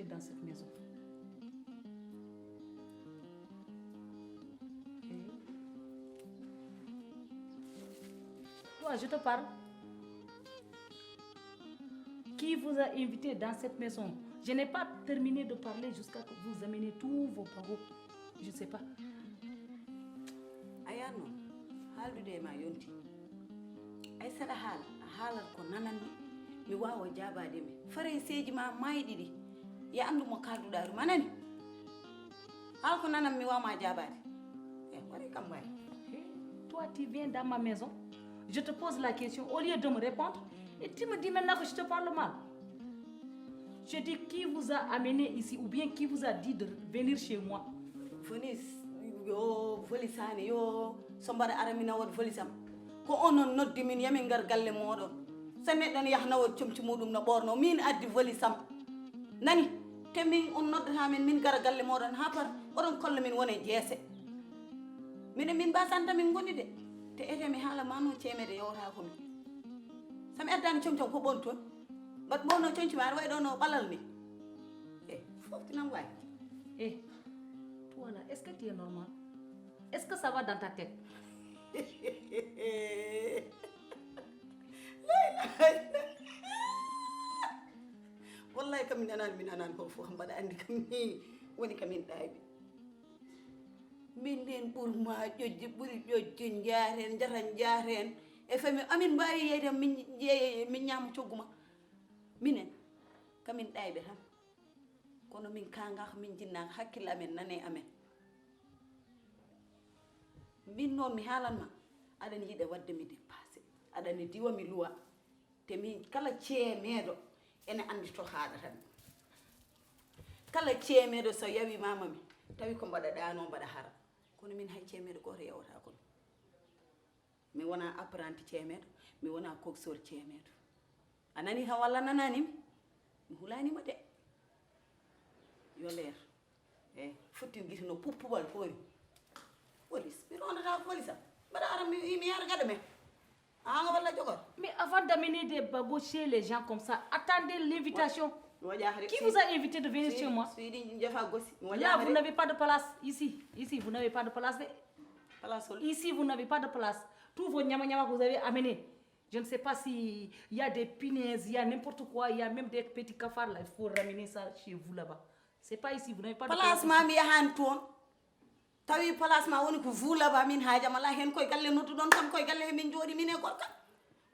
Dans cette maison. Toi, je te parle. Qui vous a invité dans cette maison? Je n'ai pas terminé de parler jusqu'à que vous amenez tous vos paroles. Je ne sais pas. Ayano, haldude ma yonti. Ay sala halal ko nanani mi wawa jabade mi. Fare seji ma maydidi. Ya andu mo kaldudaru manani. Hal ko nanam mi wama jabade. Wari kam way. Toi tu viens dans ma maison. Je te pose la question au lieu de me répondre et tu me dis maintenant que je te parle mal. Je dis qui vous a amené ici ou bien qui vous a dit de venir chez moi? Venir yo volisane yo sombara aramina wad volisam. Ko onon noddi min yamin ngar galle modon. Sa neddan yahna wad comci mudum na borno min addi volisam. Nani te min on noddata min gara galle modon ha par odon kolla min wone jeese. Min basanta min gondi de. Te ete mi hala manu cemede yowta ko mi. Sam eddani comcom ko bon ton. Bat bono conci mar way do no balal ni. Foftinam way. Toi là, est-ce que tu es normal? Est-ce que ça va dans ta tête? Wallahi kam minanan ko fo mbada andi kam ni woni kam min daybi. Min den pour ma jojji buri jojji jaaren jatan jaaren e fami amin mbawi yeyde min ñam cioguma minen kamin daybe tan kono min kanga min jinna hakkilla amen nane amen min non mi halanma adani yide wadde mi dépassé adani diwa mi luwa te min kala ceemedo ene andi to haada tan kala ceemedo so yawi mama mi tawi ko mbada dano mbada hara kono min hay ceemedo goto yawata kon mi wona apprenti ceemedo mi wona coxeur ceemedo anani ha walla nanani mi hulani mo de yo leer futti gitino puppubal fori police mi rondata police mbada ara mi yara gada me anga walla jogor. Mais avant d'amener des babos chez les gens comme ça, attendez l'invitation. Qui vous a invité de venir chez moi? Là, vous n'avez pas de place. Ici, vous n'avez pas de place. Ici, vous n'avez pas de place. Tous vos nyama que vous avez amenés. Je ne sais pas s'il y a des punaises, il y a n'importe quoi, il y a même des petits cafards là. Il faut ramener ça chez vous là-bas. C'est pas ici, vous n'avez pas de place. Place, mami, yahanton. Tawi place ma woni ko vous là-bas min haja mala hen koy galle noddu don kam koy galle min jodi min e gorka.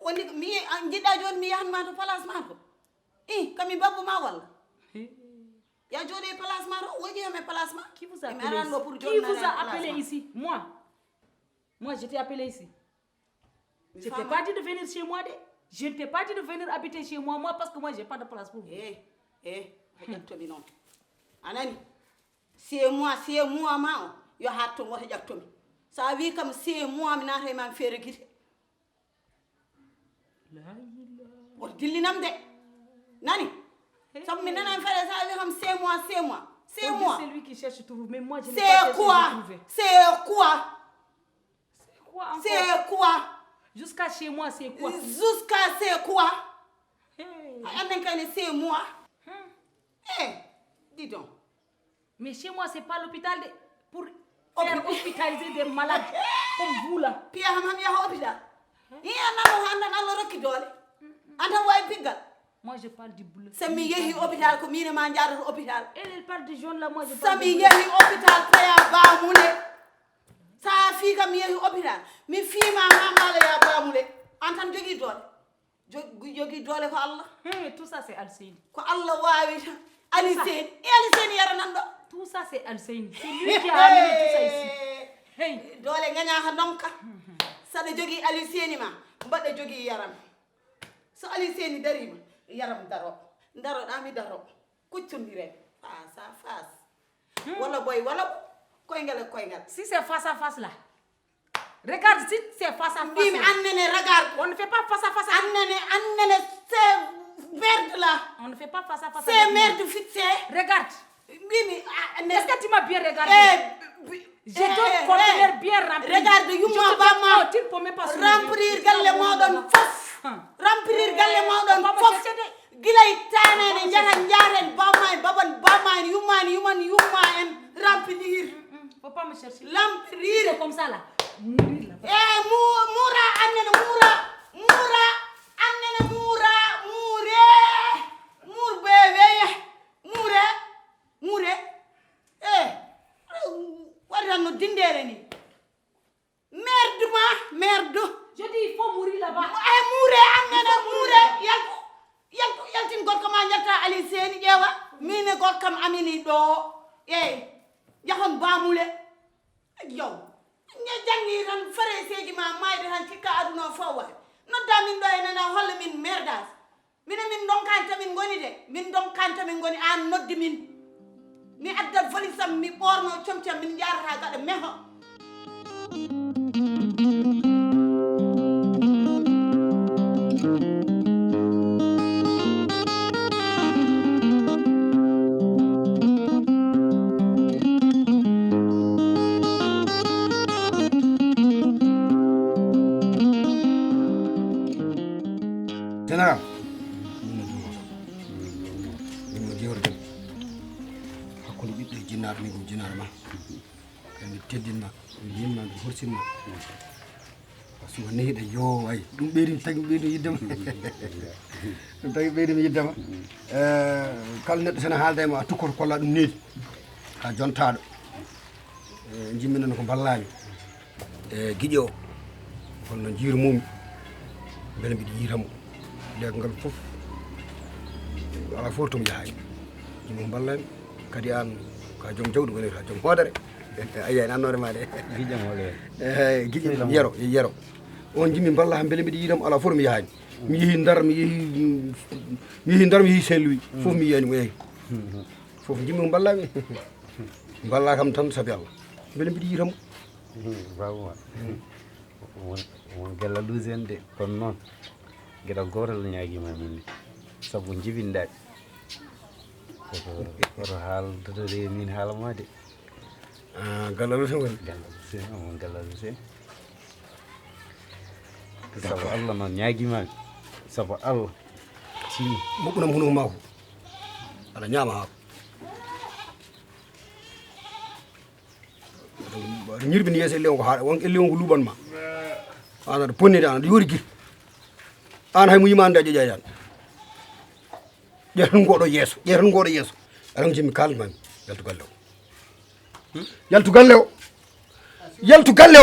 Woni mi jidda joni mi yahan ma to place ma ko. Kami babbu ma walla. Ya jodi place ma ro woji me place ma. Qui vous a appelé ici? Qui vous a appelé ici? Moi, je t'ai appelé ici. Je t'ai pas dit de venir chez moi. Je ne t'ai pas dit de venir habiter chez moi. Moi, parce que moi, j'ai pas de place pour vous. Regarde-toi non. Anani, c'est moi, ma. Yo hatto wota jaktomi. Sa wi kam c'est moi mi nata e fere gite. La ilaha. Wot dillinam de. Nani? Ça me nana faire ça comme 6 mois, 6 mois. 6 mois. C'est lui qui cherche toujours, mais moi je n'ai pas C'est quoi? C'est quoi? C'est quoi encore? C'est quoi? Jusqu'à chez moi, c'est quoi? Jusqu'à c'est quoi? C'est moi. Dis donc. Mais chez moi, c'est pas l'hôpital pour faire hospitaliser des malades comme vous là. Puis hôpital. Moi je parle du boulot. Sami yehi hôpital ko mine ma jaarata hôpital. Elle parle du jaune là, moi je parle. Sami yehi hôpital paya bamule. Sa fi kam yehi hôpital. Mi fi ma mala ya bamule. Antan jogi dole. Jogi dole ko Allah. Tout ça c'est Alseyni. Ko Allah wawi tan. Alseyni. Alseyni yara nan do. Tout ça c'est Alseyni. C'est lui qui a amené tout ça ici. Hey, dole nganya ha donka. Sada jogi Alseyni ma. Mbadde jogi yaram. So Alseyni darima. Yaram daro dami daro kuccundire face à face wala boy wala koyngal si c'est face à face là regarde si c'est face à face bimi annene regarde on ne fait pas face à face annene c'est merde là on ne fait pas face à face c'est merde fixé regarde bimi est-ce que tu m'as bien regardé je dois contenir bien rempli regarde yuma bama tu ne peux même pas remplir galle modon fof remplir galle modon fof gilay tanene jara njaren bamay yuman en remplir faut pas me chercher remplir c'est comme ça là mourir là moura annene mour bebe moure wara no dindere ni merde je dis il faut mourir là-bas moure annene yaltin gorko ma jalta ali seni ƴeewa mine gorkam amini ɗo jahon bamule yow ñe jangi tan fareseji ma mayde tan cikka aduna fo wa nodda min ɗo e nana holla min merdas mine min donkanta min goni de min donkanta min goni an noddi min mi adda valisam mi ɓorno comcam min jarata gaɗa meho General, mo jewrden hakkude ɓiɓɓe jinnaɗo min ko jinnaɗo ma mi teddinma mi yimma mi horsinma suko nehiɗa yo ay ɗum ɓeydimi tagui ɓeydimi yiddema ɗum tagui ɓeydimi yiddema kala neɗɗo sene haalda e ma a tukkoto kolla ɗum needi ha jontaɗo jimminen ko ballami guiƴe o holno jiirumumi beele mbiɗa yiitamo leggal fof ala fof tomi yahay jimo ballami kadi an ka joom jawɗi woni ka joom hoodere ayi an annore ma de guiƴam yero on jimmi balla ham beele mbiɗa yiitamo ala fof mi yahani mi yeehi Ndar mi yeehi Saint-Louis fof mi yiyani mo yeehi fof jimmi ballami balla kam tan sabi Allah beele mbiɗa yiitamo bawma won gella lusen de kono noon gueɗal gotal ñaguima min saabu jibinɗaɓe koto haaldode min haalama de gallalu sen woni on gallalu sen saabu Allah noon ñaguimami saabu Allah timi moƴƴunam hunuko mako aɗa ñaama haako aɗa ñirbini yeeso elle on ko haɗa won elle on ko luɓanma an aɗa ponnide an aɗa yoori gil an hay mo yima ande a ƴeƴani ƴeetan ngoɗo yeeso aɗa jimmi kalmami yaltu galle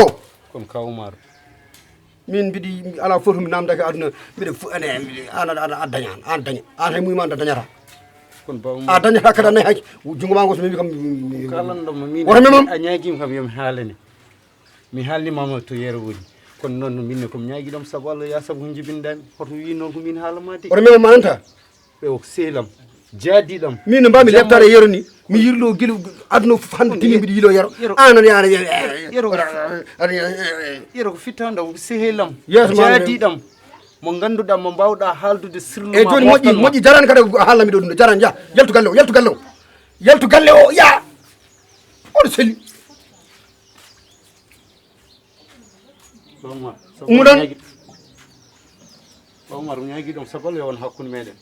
o kono kawmaro min mbiɗi ala fof mi namdaki aduna mbiɗa ane an aɗa daña an daña an hay mo yima ande dañata kono bawma a dañata kadi anayi hakki jungo ma ngo so mimi kam kalanɗomo min woto memam a ñaguima kam yomi haalane mi haalnimama to yeero woni kono noon minne komi ñaguiɗom saabu Allah ya saabu ko jibinɗami hoto wi noon ko min haalama de woto memam mananta o sehlam jaadiɗam min no mbami leptade yero ni mi yirlo guila aduna fof hande tini mbiɗa yilo yero an yero ko fittandam sehlam Yes, ma'am. jaadiɗam mo ganduɗa mo mbawɗa haaldude sirlu e joni moƴƴi jarani kadi haalami ɗo ɗum jarani ja yaltu galle o ya oɗo selli Omar ñaagi ɗum sabu Allah won hakkunde meɗen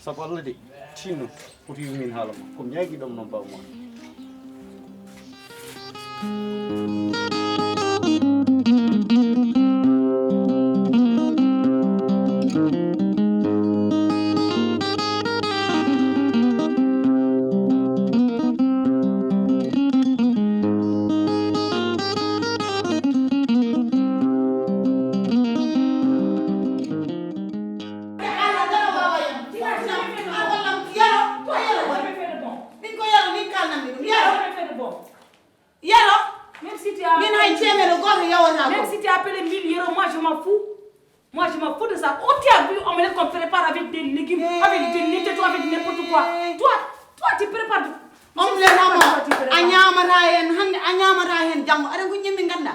sabu Allah de tinno foti min haala ma ko ñaagi ɗum noon Bawma Même si tu as appelé 1000 euros, moi je m'en fous. Moi je m'en fous de ça. Oh, tu as vu, on me les prépare avec des légumes, avec des laitiers, avec n'importe quoi. Toi tu prépares. On le maman, anyamara hen jango ada ko nyimmi ganda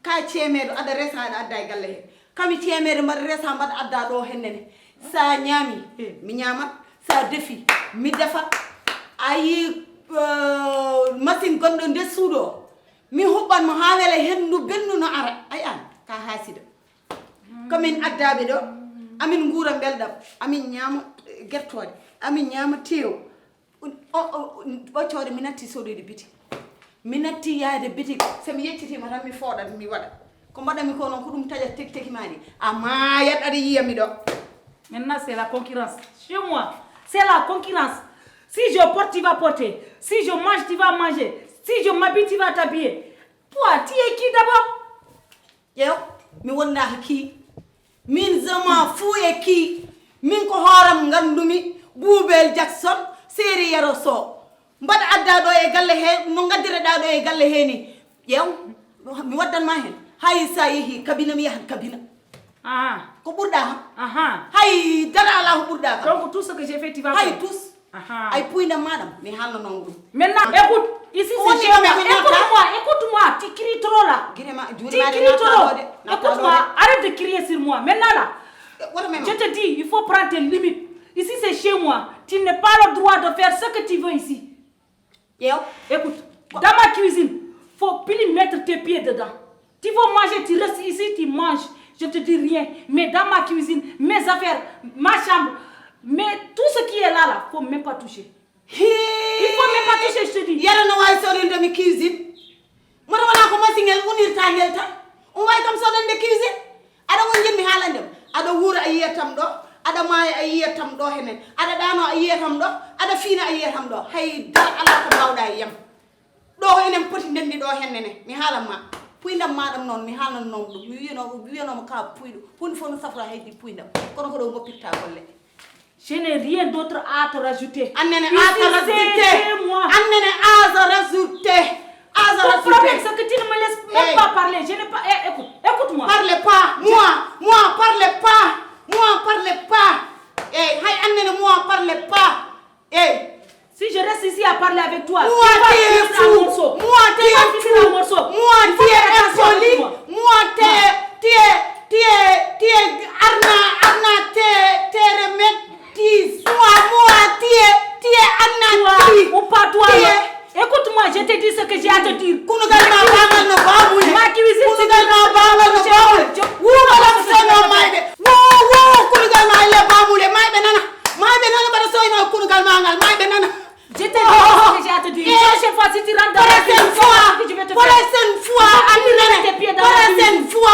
ka cemedo ada resade adda galle kami cemedo mar resa mbad adda do hennene sa nyami mi nyama sa defi mi defa ayi machine gondo nde suudo mi hubban mo hawele hendu bennu no ara ay an ka hasida komin addabe do amin ngura beldam amin nyama gertode amin nyama tew boccode minatti sodoyde biti minatti yaade biti sami yeccitima tan mi foodat mi wada ko mbaɗami ko noon ko ɗum taƴat teki mani a maayat aɗa yiyami ɗo. Maintenant c'est la concurrence chez moi, c'est la concurrence. Si je porte tu vas porter, si je mange tu vas manger, si je m'habille tu vas t'habiller. Toi tu es qui d'abord? Yow mi wonnaka ki min zama fou e ki min ko horam ngandumi Boubel Jackson Seri Yaro So mbaɗa adda ɗo e galle he no gaddireɗa ɗo e galle he ni ƴeew mi waddanma hen hay sa yeehi kabina mi yahan kabina ko ɓurɗa ham hay dara ala ko ɓurɗa kam donc tout ce que j'ai fait tu vas hay tous ay puynam maɗam mi haalnanon ɗum maintenant écoute ici c'est chez moi écoute-moi tu cries trop là tu cries trop écoute-moi arrête de crier sur moi maintenant là je te dis il faut prendre tes limites. Ici c'est chez moi. Tu n'as pas le droit de faire ce que tu veux ici. Écoute, dans ma cuisine, faut plus mettre tes pieds dedans. Tu veux manger, tu restes ici, tu manges. Je te dis rien. Mais dans ma cuisine, mes affaires, ma chambre, mais tout ce qui est là, faut même pas toucher. Il faut même pas toucher, je te dis. Yara no way so de mi cuisine. Mo wala ko masingel unir tangel ta. On way kam so de cuisine. Ada won jimmi halandem. Ada wura ayetam do. Ada maye ayetam do henen. Ada dano ayetam do. Ada fina ayetam do. Hay dar ala ko bawda yam. Do enen poti ndendi do hennene. Mi halam ma. Puindam madam non mi halan non do. Mi wiyono mo ka puido. Pun fon safra haydi puindam. Kono ko do ngopirta golle. Je n'ai rien d'autre à te rajouter. Annene à te rajouter. Annene à te rajouter. Ton problème c'est que tu ne me laisses même pas parler. Je n'ai pas. Écoute-moi. Parlez pas. Moi, parlez pas. Moi, parlez pas. Hay annene moi, parlez pas. Si je reste ici à parler avec toi, moi, tu es fou. Moi, tu es fou. Moi, tu es impoli. Moi, tu es arna, tu remet. Moi, tu es arna. Ou pas toi. Écoute-moi, je te dis ce que j'ai à te dire. Ma cuisine, c'est je te dis ce que j'ai à te dire. Prochaine fois, si tu rentres dans la cuisine, je vais te faire. Prochaine fois,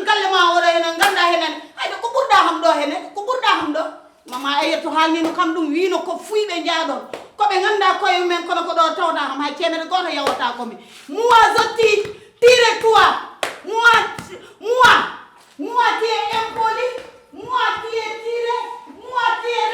galle ma wora hen ganda henen ay ko burda ham do henen mama ayetto halnino kam dum wiino ko fuybe jaadon ko be ganda koye men kono ko do tawda ham hay cemere goto yawata ko mi moi je tire toi moi tu es impoli moi tu es tiré moi tu es